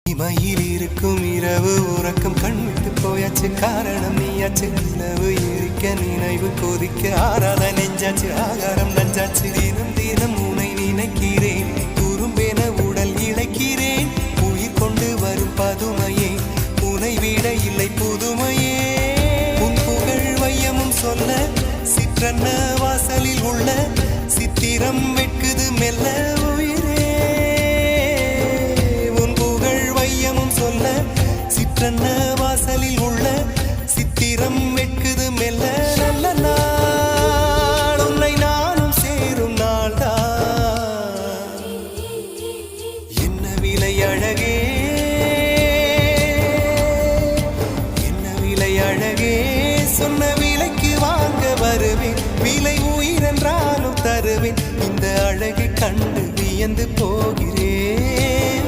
இமையில் இருக்கும் இரவு உறக்கம் கண்விட்டு போயாச்சு காரணம் நீயாச்சு நிலவு எரிக்க நினைவு கொதிக்க ஆறாத நெஞ்சாச்சு ஆகாரம் நஞ்சாச்சு தினம் தினம் உனை நினைக்கிறேன் துரும்பென உடல் இழைக்கிறேன் உயிர் கொண்டு வரும் பதுமையே உனை விட இல்லை புதுமையே உன் புகழ் வையமும் சொல்ல சிற்றன்ன வாசலில் உள்ள சித்திரம் வெட்குது மெல்ல சிற்றன்ன வாசலில் உள்ள சித்திரம் வெட்குது மெல்ல நல்ல நாள் உன்னை நானும் சேரும் நாள்தான் என்ன விலை அழகே என்ன விலை அழகே சொன்ன விலைக்கு வாங்க வருவேன் விலை உயிரென்றாலும் தருவேன் இந்த அழகை கண்டு வியந்து போகிறேன்